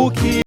chuki.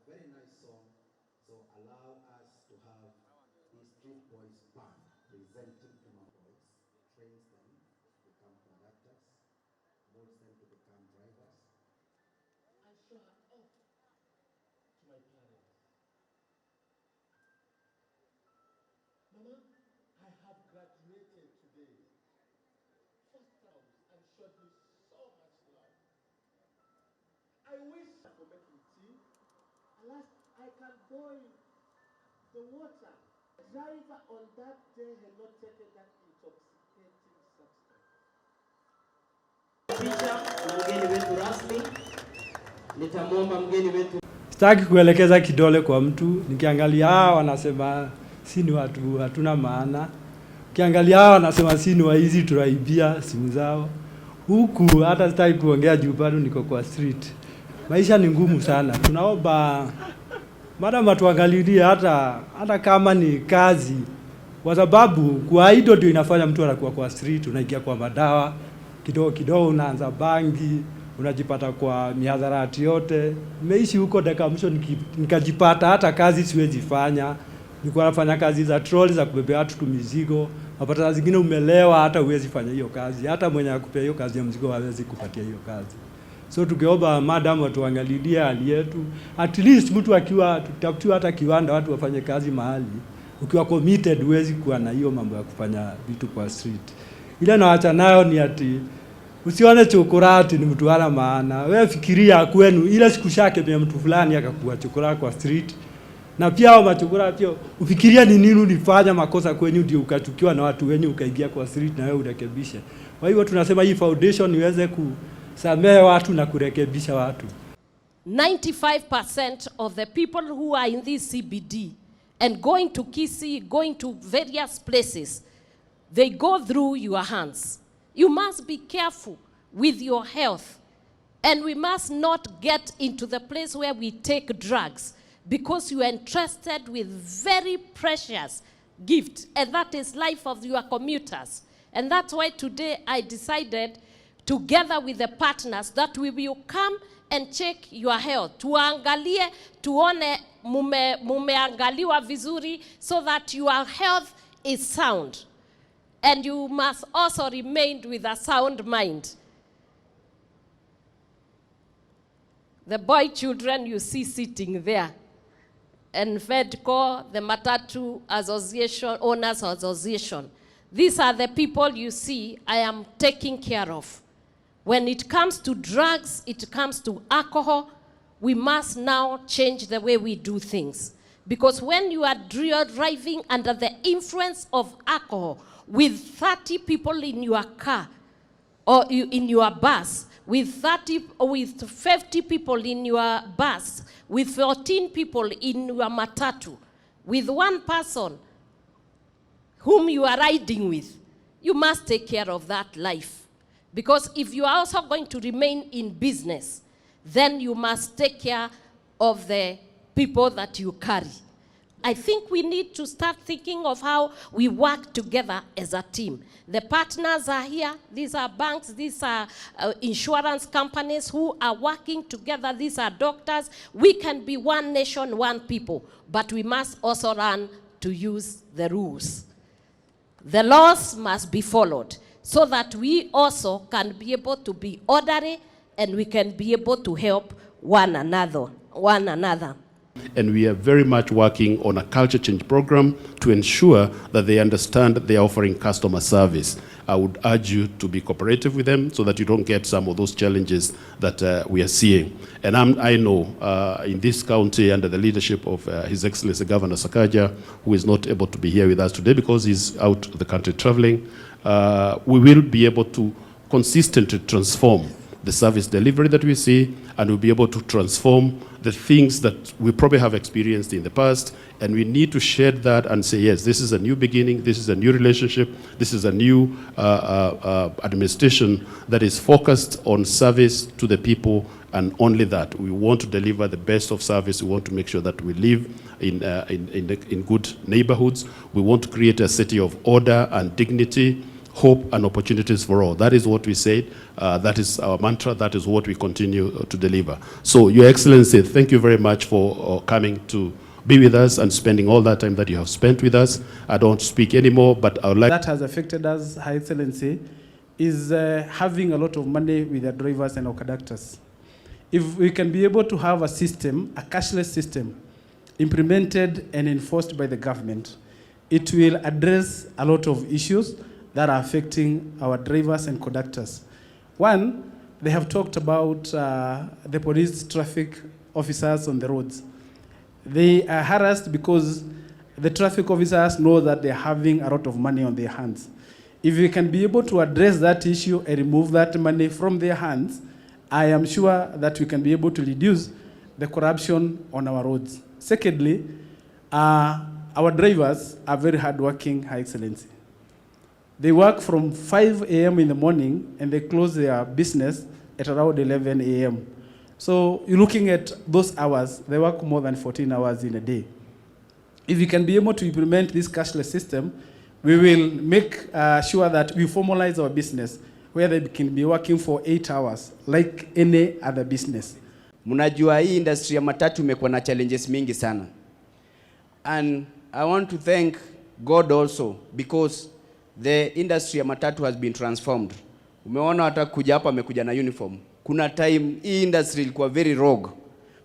Very nice song, so allow us to have the Street Boys Band presenting to my boys, trains them to become conductors, molds them to become drivers. I show her off to my parents. Mama, I have graduated today. First time, and showed you so much love. I wish I could make you tea. Alas, I can boil the water. The driver on that day had not taken that intoxicating substance. Mgeni wetu rasmi, nitamwomba mgeni wetu. Sitaki kuelekeza kidole kwa mtu, nikiangalia wanasema si ni watu hatuna maana. Ukiangalia wanasema si ni waizi turaibia simu zao. Huku hata sitaki kuongea juu bado niko kwa street. Maisha ni ngumu sana. Tunaomba madam atuangalilie hata kama ni kazi. Kwa sababu kuaido ndio inafanya mtu anakuwa kwa street, unaingia kwa madawa, kidogo unaanza bangi, unajipata kwa mihadharati yote. Nimeishi huko dakika mwisho nikajipata hata kazi siwezi fanya. Nilikuwa nafanya kazi za trolley za kubebea watu mizigo. Napata zingine umelewa hata huwezi fanya hiyo kazi. Hata mwenye akupea hiyo kazi ya mzigo hawezi kupatia hiyo kazi. So tukiomba madam atuangalilie hali yetu. At least mtu akiwa tutafutiwa hata kiwanda watu wafanye kazi mahali. Ukiwa committed huwezi kuwa na hiyo mambo ya kufanya vitu kwa street. Ile naacha nayo ni ati usione Cukura ni mtu hana maana. Wewe fikiria kwenu ile siku shake pia mtu fulani akakuwa Cukura kwa street. Na pia hao machukura pia ufikiria ni nini ulifanya makosa kwenyu ndio ukachukiwa na watu wenyu ukaingia kwa street na wewe urekebishe. Kwa hivyo tunasema hii foundation iweze kusamehe watu na kurekebisha watu. 95% of the people who are in this CBD and going to Kisii, going to various places, they go through your hands. You must be careful with your health. And we must not get into the place where we take drugs because you are entrusted with very precious gift, and that is life of your commuters. And that's why today I decided, together with the partners, that we will come and check your health. Tuangalie, tuone mumeangaliwa vizuri, so that your health is sound. And you must also remain with a sound mind. The boy children you see sitting there, and FEDCO, the Matatu Association, Owners Association. These are the people you see I am taking care of. When it comes to drugs, it comes to alcohol, we must now change the way we do things. Because when you are driving under the influence of alcohol, with 30 people in your car, or in your bus, with 50 people in your bus, with 14 people in your matatu, with one person whom you are riding with, you must take care of that life. Because if you are also going to remain in business, then you must take care of the people that you carry. I think we need to start thinking of how we work together as a team. The partners are here. These are banks. These are insurance companies who are working together. These are doctors. We can be one nation, one people. But we must also learn to use the rules. The laws must be followed so that we also can be able to be orderly and we can be able to help one another. And we are very much working on a culture change program to ensure that they understand that they are offering customer service. I would urge you to be cooperative with them so that you don't get some of those challenges that we are seeing. And I know in this county, under the leadership of His Excellency Governor Sakaja, who is not able to be here with us today because he's out of the country traveling, we will be able to consistently transform the service delivery that we see, and we'll be able to transform the things that we probably have experienced in the past, and we need to share that and say, yes, this is a new beginning, this is a new relationship, this is a new administration that is focused on service to the people, and only that. We want to deliver the best of service. We want to make sure that we live in good neighborhoods. We want to create a city of order and dignity, hope and opportunities for all. That is what we said. That is our mantra. That is what we continue to deliver. So, Your Excellency, thank you very much for coming to be with us and spending all that time that you have spent with us. I don't speak anymore, but I would like... That has affected us, High Excellency, is having a lot of money with the drivers and our conductors. If we can be able to have a system, a cashless system, implemented and enforced by the government, it will address a lot of issues that are affecting our drivers and conductors. One, they have talked about the police traffic officers on the roads. They are harassed because the traffic officers know that they're having a lot of money on their hands. If we can be able to address that issue and remove that money from their hands, I am sure that we can be able to reduce the corruption on our roads. Secondly, our drivers are very hardworking, High Excellency. They work from 5 a.m. in the morning and they close their business at around 11 a.m. So you're looking at those hours, they work more than 14 hours in a day. If we can be able to implement this cashless system, we will make sure that we formalize our business where they can be working for 8 hours like any other business. Mnajua hii industry ya matatu imekuwa na challenges mingi sana. And I want to thank God also because the industry ya matatu has been transformed. Umeona hata kuja hapa amekuja na uniform. Kuna time hii industry ilikuwa very rogue.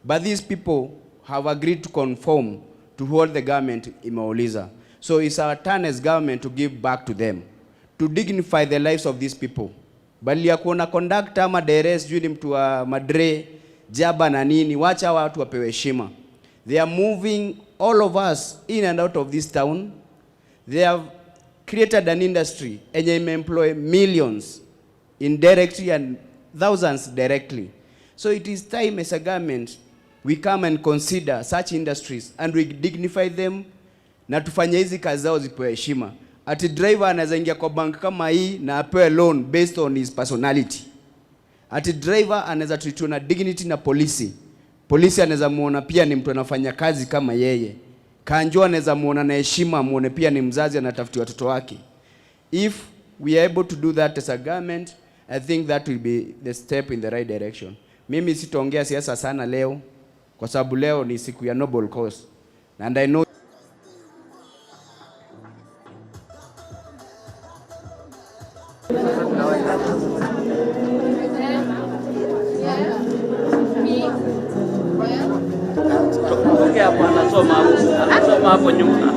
But these people have agreed to conform to what the government imeuliza. So it's our turn as government to give back to them, to dignify the lives of these people. Bali ya kuona conductor ama DRS juu ni mtu wa madre, jaba na nini, wacha watu wapewe heshima. They are moving all of us in and out of this town. They have created an industry and they employ millions indirectly and thousands directly. So it is time as a government we come and consider such industries and we dignify them na tufanye hizi kazi zao zipewe heshima. Ati driver anaweza ingia kwa bank kama hii na apewe loan based on his personality. Ati driver anaweza treatiwa na dignity na polisi. Polisi anaweza muona pia ni mtu anafanya kazi kama yeye. Kanjo anaweza muona na heshima, muone pia ni mzazi anatafutia watoto wake. If we are able to do that as a government, I think that will be the step in the right direction. Mimi sitaongea siasa sana leo kwa sababu leo ni siku ya noble cause. And I know anasoma hapo nyuma.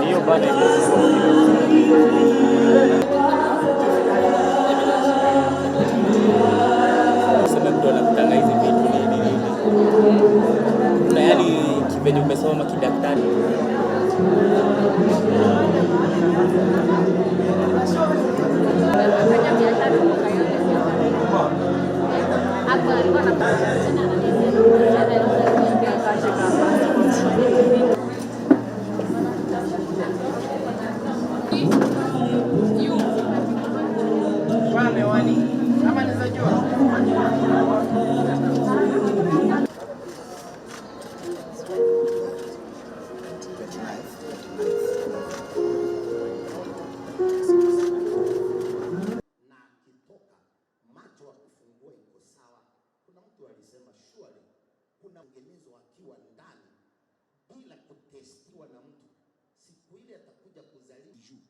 Hiyo bana sema mtu anakutanga hizi vitu nini. Na yani kivenye umesoma kidaktari. Mtengenezo akiwa ndani bila kutestiwa na mtu, siku ile atakuja kuzaliwa juu.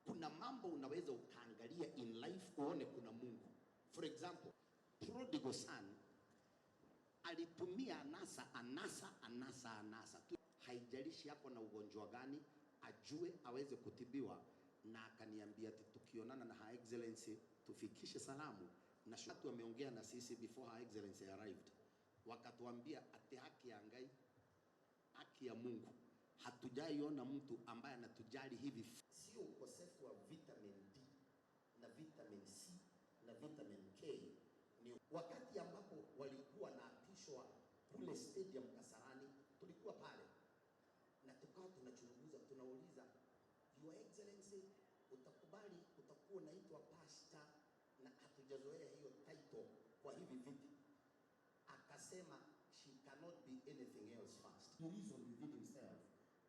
Kuna mambo unaweza ukaangalia in life uone kuna Mungu. For example, prodigal son alitumia anasa. Haijalishi hapo na ugonjwa gani, ajue aweze kutibiwa, na akaniambia tukionana na Her Excellency tufikishe salamu, na watu wameongea na sisi before Her Excellency arrived. Wakatuambia ati haki ya Ngai, haki ya Mungu, hatujaiona mtu ambaye anatujali hivi. Sio ukosefu wa vitamin D na vitamin C na vitamin K. Ni wakati ambapo walikuwa naapishwa kule stadium Kasarani, tulikuwa pale na tukawa tunachunguza, tunauliza Your Excellency, utakubali utakuwa unaitwa pastor, na hatujazoea hiyo title kwa hivi viti. Akasema she cannot be anything else first. The reason within himself,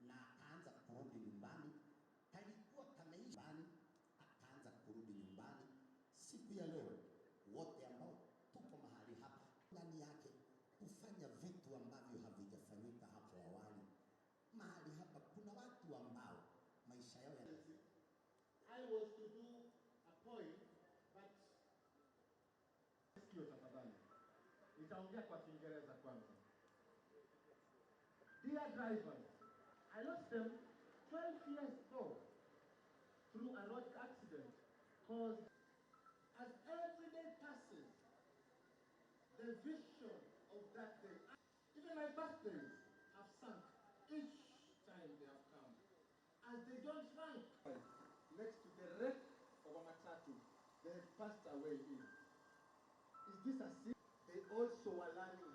na akaanza kurudi nyumbani. Kalikuwa kameisha nyumbani, akaanza kurudi nyumbani. Siku ya leo wote ambao tuko mahali hapa ndani yake kufanya vitu ambavyo havijafanyika hapo awali. Mahali hapa kuna watu ambao maisha yao ya I was to do a point, but sikio tafadhali. Nitaongea kwa Kiingereza kwanza. Dear drivers, I lost them 12 years ago through a road accident caused. As every day passes, the vision of that day, even my birthdays have sunk each time they have come. As they don't rank next to the wreck of a matatu they have passed away in. Is this a sin? They also are learning